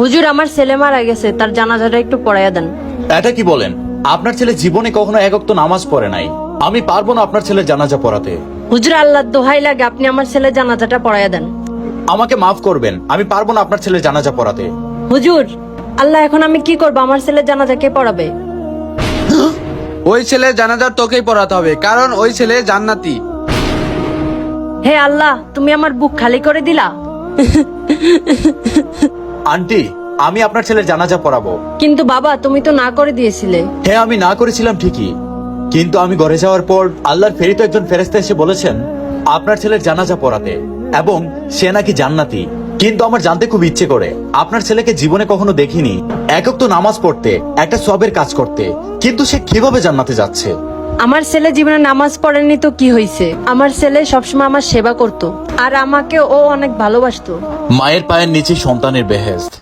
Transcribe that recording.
হুজুর, আমার ছেলে মারা গেছে, তার জানাজাটা একটু পড়াইয়া দেন। এটা কি বলেন? আপনার ছেলে জীবনে কখনো এক ওয়াক্ত নামাজ পড়ে নাই। আমি পারবো না আপনার ছেলে জানাজা পড়াতে। হুজুর, আল্লাহর দোহাই লাগে, আপনি আমার ছেলে জানাজাটা পড়াইয়া দেন। আমাকে মাফ করবেন, আমি পারবো না আপনার ছেলে জানাজা পড়াতে। হুজুর আল্লাহ, এখন আমি কি করবো? আমার ছেলে জানাজা কে পড়াবে? ওই ছেলে জানাজার তোকেই পড়াতে হবে, কারণ ওই ছেলে জান্নাতি। হে আল্লাহ, তুমি আমার বুক খালি করে দিলা। আন্টি, আমি আপনার ছেলের জানাজা পড়াবো। কিন্তু বাবা, তুমি তো না করে দিয়েছিলে। হ্যাঁ, আমি না করেছিলাম ঠিকই, কিন্তু আমি ঘরে যাওয়ার পর আল্লাহর ফেরিত একজন ফেরেশতা এসে বলেছেন আপনার ছেলের জানাজা পড়াতে, এবং সে নাকি জান্নাতি। কিন্তু আমার জানতে খুব ইচ্ছে করে, আপনার ছেলেকে জীবনে কখনো দেখিনি একক তো নামাজ পড়তে, একটা সবের কাজ করতে, কিন্তু সে কিভাবে জান্নাতে যাচ্ছে? আমার ছেলে জীবনে নামাজ পড়েনি তো কি হয়েছে? আমার ছেলে সবসময় আমার সেবা করত, আর আমাকে ও অনেক ভালোবাসতো। মায়ের পায়ের নিচে সন্তানের বেহেশত।